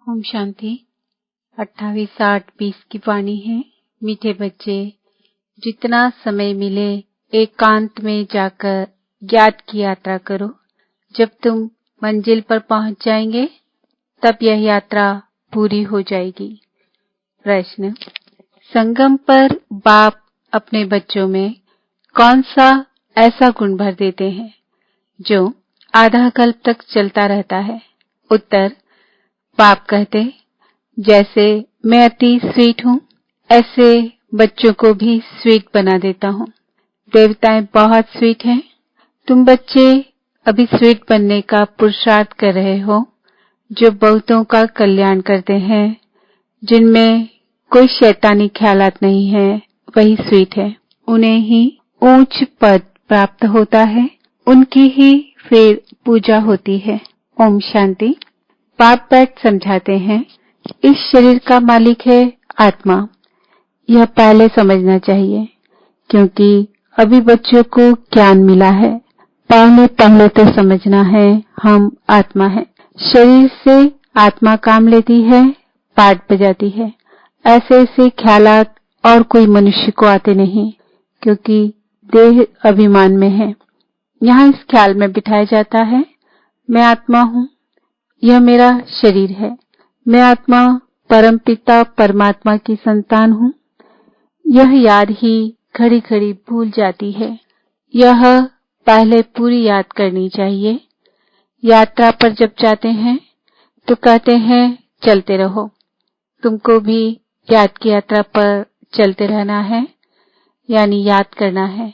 ओम शांति। 28-8-20 की वाणी है। मीठे बच्चे, जितना समय मिले एकांत में जाकर ज्ञात की यात्रा करो। जब तुम मंजिल पर पहुंच जाएंगे तब यह यात्रा पूरी हो जाएगी। प्रश्न: संगम पर बाप अपने बच्चों में कौन सा ऐसा गुण भर देते हैं जो आधा कल्प तक चलता रहता है? उत्तर: बाप कहते, जैसे मैं अति स्वीट हूँ ऐसे बच्चों को भी स्वीट बना देता हूँ। देवताएं बहुत स्वीट हैं। तुम बच्चे अभी स्वीट बनने का पुरुषार्थ कर रहे हो, जो बहुतों का कल्याण करते हैं, जिनमें कोई शैतानी ख्यालात नहीं है, वही स्वीट है। उन्हें ही ऊंच पद प्राप्त होता है, उनकी ही फिर पूजा होती है। ओम शांति। बाप बैठ समझाते हैं, इस शरीर का मालिक है आत्मा। यह पहले समझना चाहिए, क्योंकि अभी बच्चों को ज्ञान मिला है। पहले तो समझना है हम आत्मा है। शरीर से आत्मा काम लेती है, पाठ बजाती है। ऐसे ऐसे ख्यालात और कोई मनुष्य को आते नहीं, क्योंकि देह अभिमान में है। यहाँ इस ख्याल में बिठाया जाता है, मैं आत्मा हूँ, यह मेरा शरीर है। मैं आत्मा परमपिता परमात्मा की संतान हूँ। यह याद ही घड़ी घड़ी भूल जाती है। यह पहले पूरी याद करनी चाहिए। यात्रा पर जब जाते हैं तो कहते हैं चलते रहो। तुमको भी याद की यात्रा पर चलते रहना है, यानी याद करना है।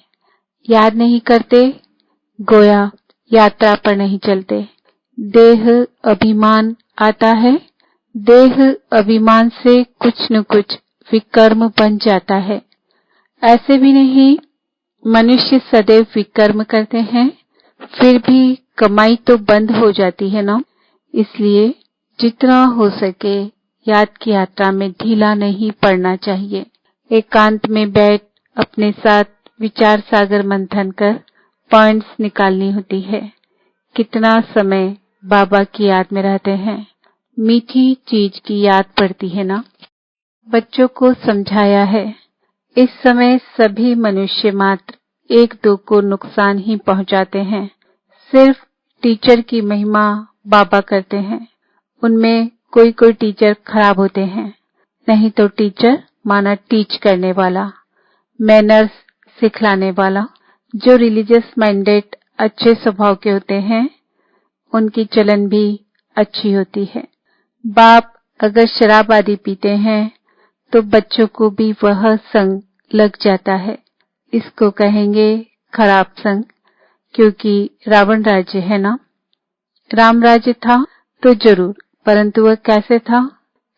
याद नहीं करते, गोया यात्रा पर नहीं चलते। देह अभिमान आता है। देह अभिमान से कुछ न कुछ विकर्म बन जाता है। ऐसे भी नहीं, मनुष्य सदैव विकर्म करते हैं, फिर भी कमाई तो बंद हो जाती है ना। इसलिए जितना हो सके याद की यात्रा में ढीला नहीं पड़ना चाहिए। एकांत में बैठ अपने साथ विचार सागर मंथन कर पॉइंट्स निकालनी होती है। कितना समय बाबा की याद में रहते हैं, मीठी चीज की याद पड़ती है ना। बच्चों को समझाया है, इस समय सभी मनुष्य मात्र एक दो को नुकसान ही पहुंचाते हैं। सिर्फ टीचर की महिमा बाबा करते हैं। उनमें कोई कोई टीचर खराब होते हैं, नहीं तो टीचर माना टीच करने वाला, मैनर्स सिखलाने वाला। जो रिलीजियस माइंडेड अच्छे स्वभाव के होते हैं, उनकी चलन भी अच्छी होती है। बाप अगर शराब आदि पीते हैं तो बच्चों को भी वह संग लग जाता है। इसको कहेंगे खराब संग, क्योंकि रावण राज्य है ना। राम राज्य था तो जरूर, परंतु वह कैसे था,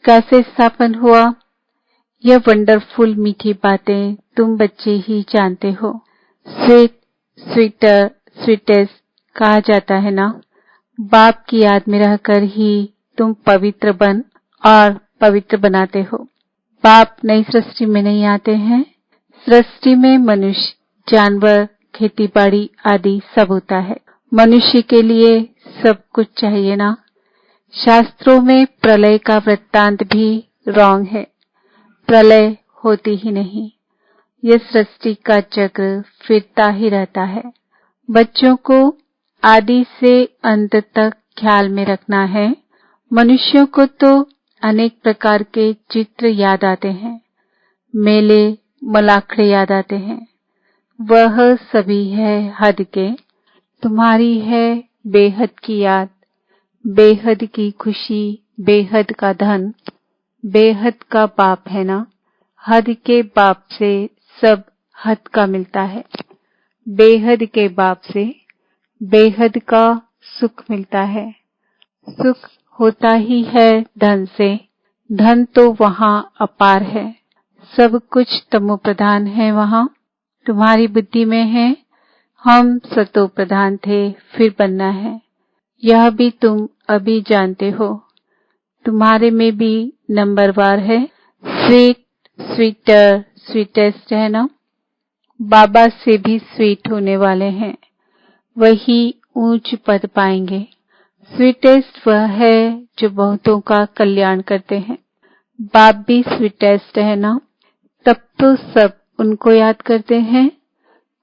कैसे स्थापन हुआ, यह वंडरफुल मीठी बातें तुम बच्चे ही जानते हो। स्वीट, स्वीटर, स्वीटेस्ट कहा जाता है ना। बाप की याद में रहकर ही तुम पवित्र बन और पवित्र बनाते हो। बाप नई सृष्टि में नहीं आते हैं। सृष्टि में मनुष्य, जानवर, खेतीबाड़ी आदि सब होता है। मनुष्य के लिए सब कुछ चाहिए ना। शास्त्रों में प्रलय का वृत्तांत भी रॉन्ग है। प्रलय होती ही नहीं। यह सृष्टि का चक्र फिरता ही रहता है। बच्चों को आदि से अंत तक ख्याल में रखना है। मनुष्यों को तो अनेक प्रकार के चित्र याद आते हैं, मेले मलाखड़े याद आते हैं। वह सभी है हद के। तुम्हारी है बेहद की याद, बेहद की खुशी, बेहद का धन, बेहद का बाप है ना। हद के बाप से सब हद का मिलता है। बेहद के बाप से बेहद का सुख मिलता है। सुख होता ही है धन से। धन तो वहाँ अपार है। सब कुछ तमो प्रधान है वहाँ। तुम्हारी बुद्धि में है, हम सतो प्रधान थे, फिर बनना है। यह भी तुम अभी जानते हो। तुम्हारे में भी नंबरवार है। स्वीट, स्वीटर, स्वीटेस्ट है ना। बाबा से भी स्वीट होने वाले हैं, वही ऊंच पद पाएंगे। स्वीटेस्ट वह है जो बहुतों का कल्याण करते हैं। बाप भी स्वीटेस्ट है ना, तब तो सब उनको याद करते हैं।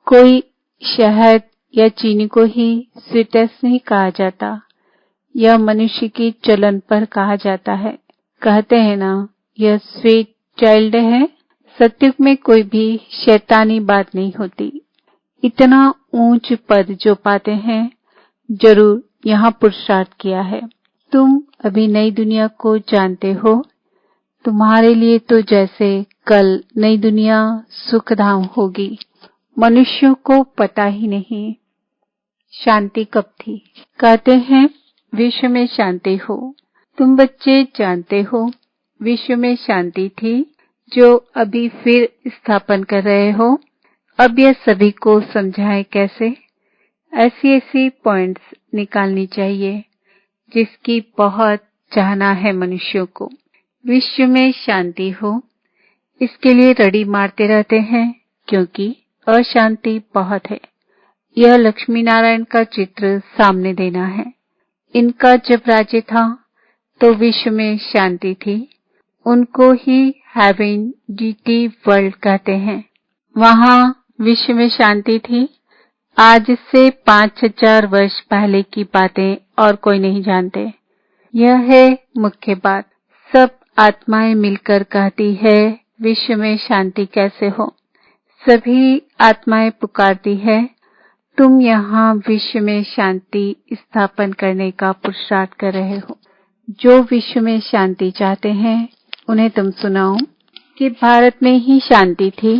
कोई शहद या चीनी को ही स्वीटेस्ट नहीं कहा जाता, यह मनुष्य की चलन पर कहा जाता है। कहते हैं ना, यह स्वीट चाइल्ड है। सत्युग में कोई भी शैतानी बात नहीं होती। इतना ऊंच पद जो पाते हैं, जरूर यहाँ पुरुषार्थ किया है। तुम अभी नई दुनिया को जानते हो। तुम्हारे लिए तो जैसे कल नई दुनिया सुखधाम होगी। मनुष्यों को पता ही नहीं शांति कब थी। कहते हैं विश्व में शांति हो। तुम बच्चे जानते हो विश्व में शांति थी, जो अभी फिर स्थापन कर रहे हो। अब यह सभी को समझाएं कैसे। ऐसी ऐसी पॉइंट्स निकालनी चाहिए जिसकी बहुत चाहना है मनुष्यों को। विश्व में शांति हो, इसके लिए रड़ी मारते रहते हैं, क्योंकि अशांति बहुत है। यह लक्ष्मी नारायण का चित्र सामने देना है। इनका जब राज्य था तो विश्व में शांति थी। उनको ही हेवन जीटी वर्ल्ड कहते हैं। वहां विश्व में शांति थी। आज से 5000 वर्ष पहले की बातें और कोई नहीं जानते। यह है मुख्य बात। सब आत्माएं मिलकर कहती है विश्व में शांति कैसे हो। सभी आत्माएं पुकारती है, तुम यहाँ विश्व में शांति स्थापन करने का पुरुषार्थ कर रहे हो। जो विश्व में शांति चाहते हैं उन्हें तुम सुनाओ कि भारत में ही शांति थी।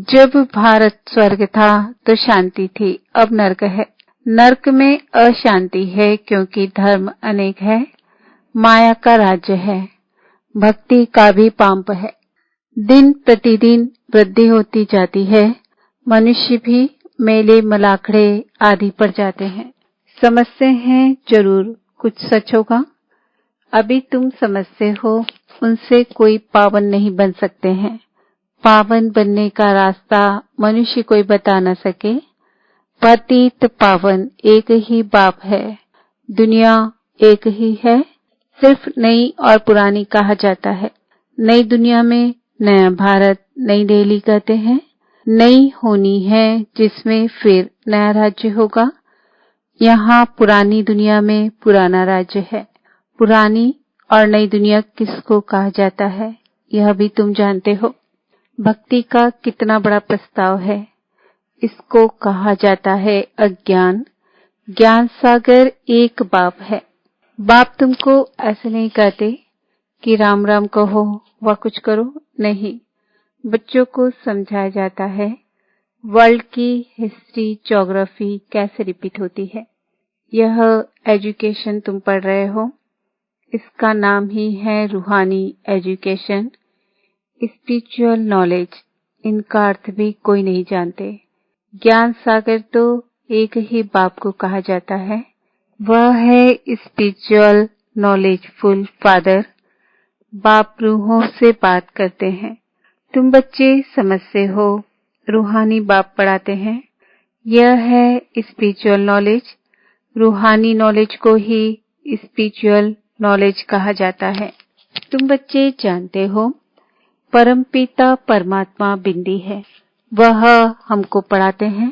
जब भारत स्वर्ग था तो शांति थी, अब नर्क है। नर्क में अशांति है क्योंकि धर्म अनेक है, माया का राज्य है, भक्ति का भी पाप है। दिन प्रतिदिन वृद्धि होती जाती है। मनुष्य भी मेले मलाखड़े आदि पर जाते हैं। समझते हैं जरूर कुछ सच होगा। अभी तुम समझते हो उनसे कोई पावन नहीं बन सकते हैं। पावन बनने का रास्ता मनुष्य कोई बता न सके। पतित पावन एक ही बाप है। दुनिया एक ही है, सिर्फ नई और पुरानी कहा जाता है। नई दुनिया में नया भारत, नई दिल्ली कहते हैं। नई होनी है जिसमें फिर नया राज्य होगा। यहाँ पुरानी दुनिया में पुराना राज्य है। पुरानी और नई दुनिया किसको कहा जाता है यह भी तुम जानते हो। भक्ति का कितना बड़ा प्रस्ताव है। इसको कहा जाता है अज्ञान। ज्ञान सागर एक बाप है। बाप तुमको ऐसे नहीं कहते कि राम राम कहो व कुछ करो, नहीं। बच्चों को समझाया जाता है वर्ल्ड की हिस्ट्री ज्योग्राफी कैसे रिपीट होती है। यह एजुकेशन तुम पढ़ रहे हो, इसका नाम ही है रूहानी एजुकेशन, स्पिरिचुअल नॉलेज। इनका अर्थ भी कोई नहीं जानते। ज्ञान सागर तो एक ही बाप को कहा जाता है, वह है स्पिरिचुअल नॉलेजफुल फादर। बाप रूहों से बात करते हैं। तुम बच्चे समझते हो, रूहानी बाप पढ़ाते हैं। यह है स्पिरिचुअल नॉलेज। रूहानी नॉलेज को ही स्पिरिचुअल नॉलेज कहा जाता है। तुम बच्चे जानते हो परमपिता परमात्मा बिंदी है, वह हमको पढ़ाते हैं।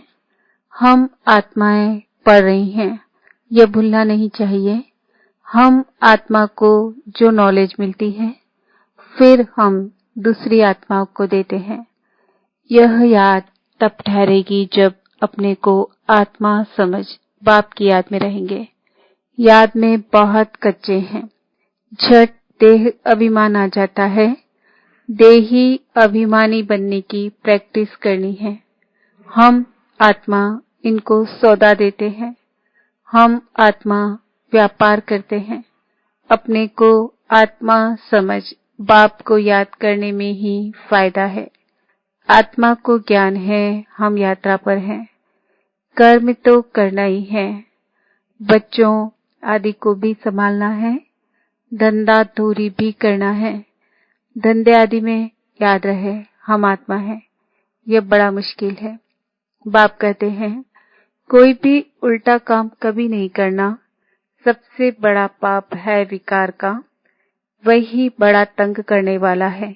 हम आत्माएं पढ़ रही हैं, यह भूलना नहीं चाहिए। हम आत्मा को जो नॉलेज मिलती है फिर हम दूसरी आत्माओं को देते हैं। यह याद तब ठहरेगी जब अपने को आत्मा समझ बाप की याद में रहेंगे। याद में बहुत कच्चे हैं। झट देह अभिमान आ जाता है। देही अभिमानी बनने की प्रैक्टिस करनी है। हम आत्मा इनको सौदा देते हैं। हम आत्मा व्यापार करते हैं। अपने को आत्मा समझ बाप को याद करने में ही फायदा है। आत्मा को ज्ञान है हम यात्रा पर हैं। कर्म तो करना ही है। बच्चों आदि को भी संभालना है। धंधा धूरी भी करना है। धंधे आदि में याद रहे हम आत्मा है, यह बड़ा मुश्किल है। बाप कहते हैं कोई भी उल्टा काम कभी नहीं करना। सबसे बड़ा पाप है विकार का, वही बड़ा तंग करने वाला है।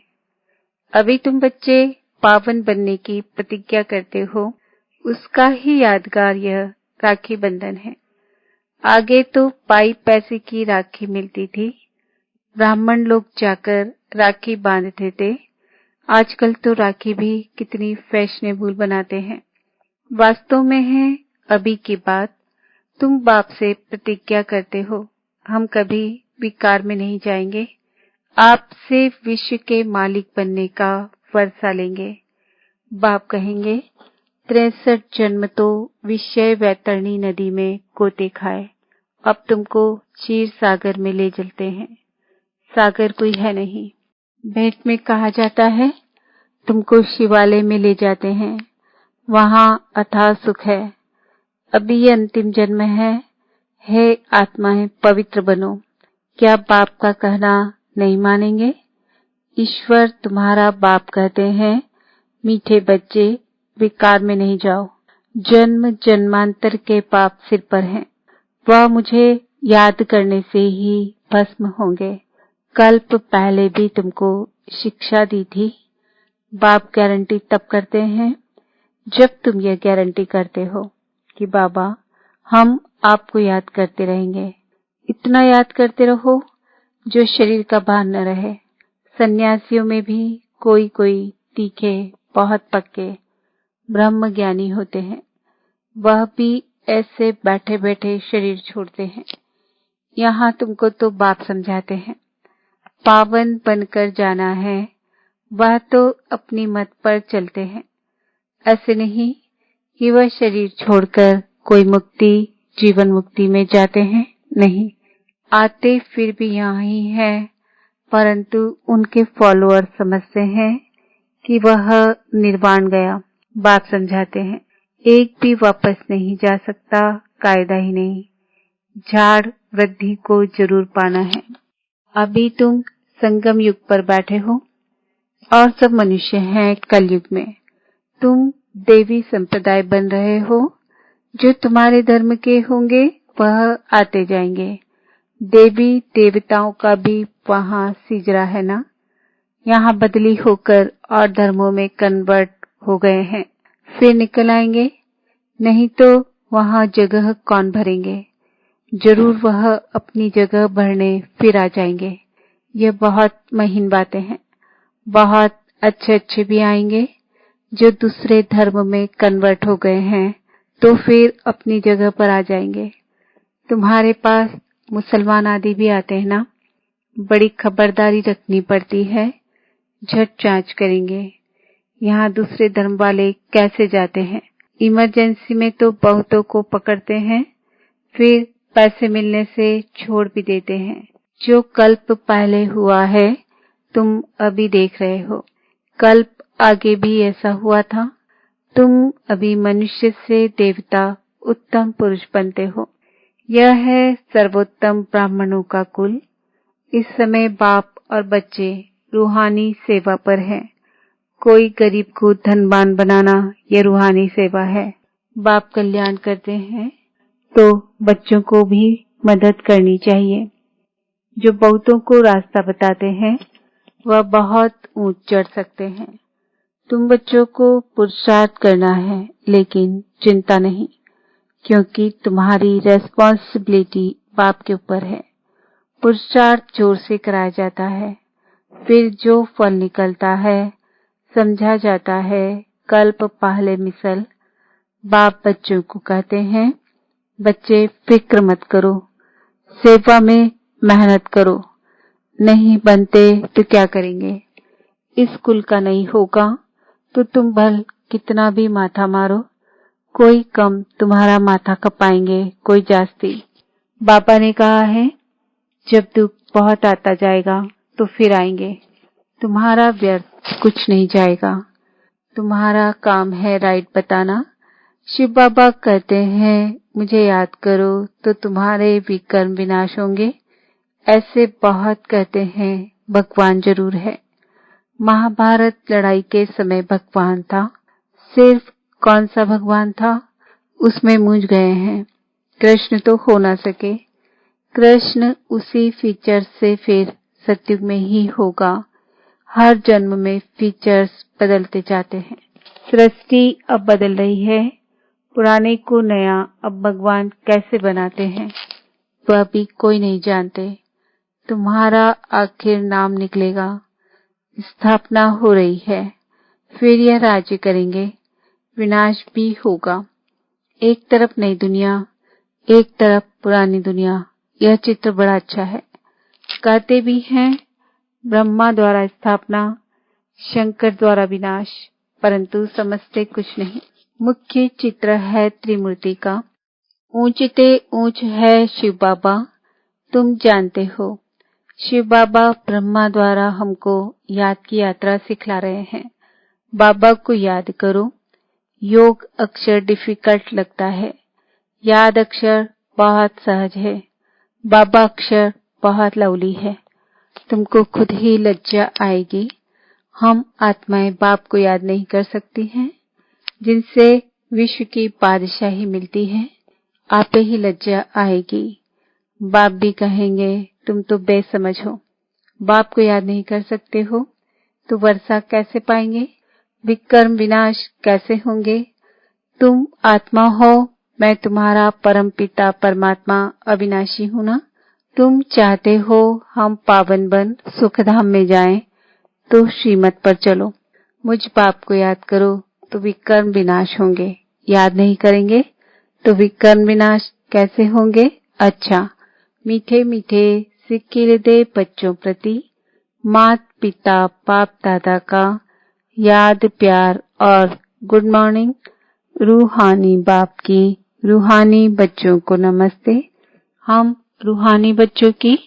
अभी तुम बच्चे पावन बनने की प्रतिज्ञा करते हो, उसका ही यादगार यह राखी बंधन है। आगे तो पाई पैसे की राखी मिलती थी, ब्राह्मण लोग जाकर राखी बांधते थे। आजकल तो राखी भी कितनी फैशनेबल बनाते हैं। वास्तव में है अभी की बात, तुम बाप से प्रतिज्ञा करते हो, हम कभी विकार में नहीं जाएंगे, आपसे विश्व के मालिक बनने का वर्षा लेंगे। बाप कहेंगे 63 जन्म तो विषय वैतरणी नदी में गोते खाए, अब तुमको क्षीर सागर में ले चलते हैं। सागर कोई है नहीं, भेंट में कहा जाता है तुमको शिवालय में ले जाते हैं, वहां अथाह सुख है। अभी ये अंतिम जन्म है, हे आत्माएं पवित्र बनो। क्या बाप का कहना नहीं मानेंगे? ईश्वर तुम्हारा बाप कहते हैं, मीठे बच्चे विकार में नहीं जाओ, जन्म जन्मांतर के पाप सिर पर हैं, वह मुझे याद करने से ही भस्म होंगे। कल्प पहले भी तुमको शिक्षा दी थी। बाप गारंटी तब करते हैं जब तुम यह गारंटी करते हो कि बाबा हम आपको याद करते रहेंगे। इतना याद करते रहो जो शरीर का भार न रहे। सन्यासियों में भी कोई कोई तीखे, बहुत पक्के ब्रह्म ज्ञानी होते हैं, वह भी ऐसे बैठे बैठे शरीर छोड़ते हैं। यहाँ तुमको तो बाप समझाते हैं, पावन बनकर जाना है, वह तो अपनी मत पर चलते हैं। ऐसे नहीं कि वह शरीर छोड़कर कोई मुक्ति, जीवन मुक्ति में जाते हैं, नहीं, आते फिर भी यहाँ ही है, परंतु उनके फॉलोअर समझते हैं कि वह निर्वाण गया। बाप समझाते हैं एक भी वापस नहीं जा सकता, कायदा ही नहीं, झाड़ वृद्धि को जरूर पाना है। अभी तुम संगम युग पर बैठे हो और सब मनुष्य हैं कलयुग में। तुम देवी संप्रदाय बन रहे हो, जो तुम्हारे धर्म के होंगे वह आते जाएंगे। देवी देवताओं का भी वहां सिजरा है ना, यहाँ बदली होकर और धर्मों में कन्वर्ट हो गए हैं, फिर निकल आएंगे, नहीं तो वहां जगह कौन भरेंगे? जरूर वह अपनी जगह भरने फिर आ जाएंगे। ये बहुत महीन बातें हैं। बहुत अच्छे अच्छे भी आएंगे जो दूसरे धर्म में कन्वर्ट हो गए हैं, तो फिर अपनी जगह पर आ जाएंगे। तुम्हारे पास मुसलमान आदि भी आते हैं ना, बड़ी खबरदारी रखनी पड़ती है, झट जांच करेंगे यहाँ दूसरे धर्म वाले कैसे जाते हैं। इमरजेंसी में तो बहुतों को पकड़ते हैं, फिर पैसे मिलने से छोड़ भी देते हैं। जो कल्प पहले हुआ है तुम अभी देख रहे हो, कल्प आगे भी ऐसा हुआ था। तुम अभी मनुष्य से देवता उत्तम पुरुष बनते हो। यह है सर्वोत्तम ब्राह्मणों का कुल। इस समय बाप और बच्चे रूहानी सेवा पर हैं। कोई गरीब को धनवान बनाना यह रूहानी सेवा है। बाप कल्याण करते हैं तो बच्चों को भी मदद करनी चाहिए। जो बहुतों को रास्ता बताते हैं वह बहुत ऊंच चढ़ सकते हैं। तुम बच्चों को पुरुषार्थ करना है, लेकिन चिंता नहीं, क्योंकि तुम्हारी रेस्पॉन्सिबिलिटी बाप के ऊपर है। पुरुषार्थ जोर से कराया जाता है, फिर जो फल निकलता है समझा जाता है कल्प पहले मिसल। बाप बच्चों को कहते हैं, बच्चे फिक्र मत करो, सेवा में मेहनत करो, नहीं बनते तो क्या करेंगे? इस कुल का नहीं होगा तो तुम भल कितना भी माथा मारो, कोई कम तुम्हारा माथा खपाएंगे, कोई जास्ती। बाबा ने कहा है जब दुख बहुत आता जाएगा तो फिर आएंगे, तुम्हारा व्यर्थ कुछ नहीं जाएगा। तुम्हारा काम है राइट बताना। शिव बाबा कहते हैं मुझे याद करो तो तुम्हारे विकर्म विनाश होंगे। ऐसे बहुत कहते हैं भगवान जरूर है। महाभारत लड़ाई के समय भगवान था, सिर्फ कौन सा भगवान था उसमें मूझ गए हैं। कृष्ण तो हो ना सके, कृष्ण उसी फीचर से फिर सतयुग में ही होगा। हर जन्म में फीचर्स बदलते जाते हैं। सृष्टि अब बदल रही है। पुराने को नया अब भगवान कैसे बनाते हैं वह भी कोई नहीं जानते। तुम्हारा आखिर नाम निकलेगा। स्थापना हो रही है। फिर यह राज्य करेंगे। विनाश भी होगा। एक तरफ नई दुनिया, एक तरफ पुरानी दुनिया। यह चित्र बड़ा अच्छा है। कहते भी हैं ब्रह्मा द्वारा स्थापना, शंकर द्वारा विनाश, परंतु समझते कुछ नहीं। मुख्य चित्र है त्रिमूर्ति का। ऊंचते ऊंच है शिव बाबा, तुम जानते हो। शिव बाबा ब्रह्मा द्वारा हमको याद की यात्रा सिखला रहे हैं। बाबा को याद करो। योग अक्षर डिफिकल्ट लगता है, याद अक्षर बहुत सहज है। बाबा अक्षर बहुत लवली है। तुमको खुद ही लज्जा आएगी। हम आत्माएं बाप को याद नहीं कर सकती हैं, जिनसे विश्व की बादशाही मिलती है। आप ही लज्जा आएगी। बाप भी कहेंगे तुम तो बेसमझ हो। बाप को याद नहीं कर सकते हो तो वर्षा कैसे पाएंगे? विकर्म विनाश कैसे होंगे? तुम आत्मा हो, मैं तुम्हारा परम पिता परमात्मा अविनाशी हूं ना। तुम चाहते हो हम पावन बन सुखधाम में जाएं, तो श्रीमत पर चलो। मुझ बाप को याद करो तो विकर्म विनाश होंगे। याद नहीं करेंगे तो विकर्म विनाश कैसे होंगे? अच्छा, मीठे मीठे सिक्के हृदय बच्चों प्रति मात पिता बाप दादा का याद प्यार और गुड मॉर्निंग। रूहानी बाप की रूहानी बच्चों को नमस्ते। हम रूहानी बच्चों की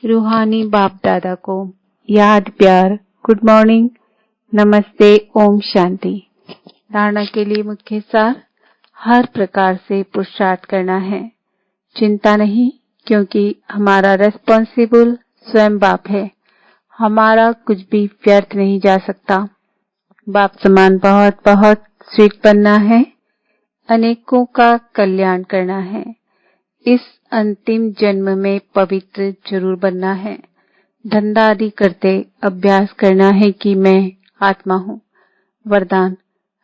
रूहानी बाप दादा को याद प्यार गुड मॉर्निंग नमस्ते ओम शांति। धारणा के लिए मुख्य सार, हर प्रकार से पुरुषार्थ करना है। चिंता नहीं, क्योंकि हमारा रेस्पॉन्सिबल स्वयं बाप है। हमारा कुछ भी व्यर्थ नहीं जा सकता। बाप समान बहुत बहुत स्वीट बनना है। अनेकों का कल्याण करना है। इस अंतिम जन्म में पवित्र जरूर बनना है। धंधा आदि करते अभ्यास करना है कि मैं आत्मा हूँ। वरदान,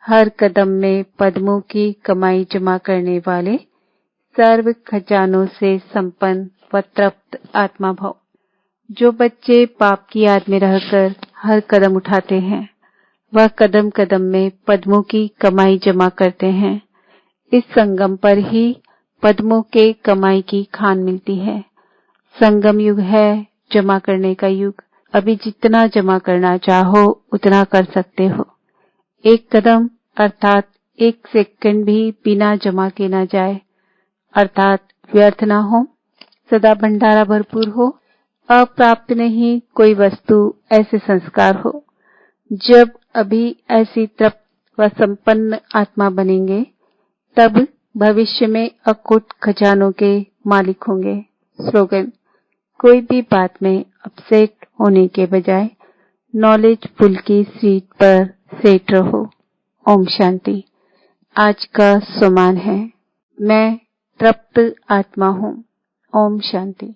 हर कदम में पद्मों की कमाई जमा करने वाले सर्व खजानों से संपन्न व तृप्त आत्मा भव। जो बच्चे पाप की याद में रहकर हर कदम उठाते हैं, वह कदम कदम में पद्मों की कमाई जमा करते हैं। इस संगम पर ही पद्मों के कमाई की खान मिलती है। संगम युग है जमा करने का युग। अभी जितना जमा करना चाहो उतना कर सकते हो। एक कदम अर्थात एक सेकंड भी बिना जमा के ना जाए, अर्थात व्यर्थ ना हो। सदा भंडारा भरपूर हो। अप्राप्त नहीं कोई वस्तु, ऐसे संस्कार हो। जब अभी ऐसी तृप्त व संपन्न आत्मा बनेंगे, तब भविष्य में अकुट खजानों के मालिक होंगे। स्लोगन, कोई भी बात में अपसेट होने के बजाय नॉलेज फुल की सीट पर सेट रहो। ओम शांति। आज का सुमान है, मैं तृप्त आत्मा हूँ। ओम शांति।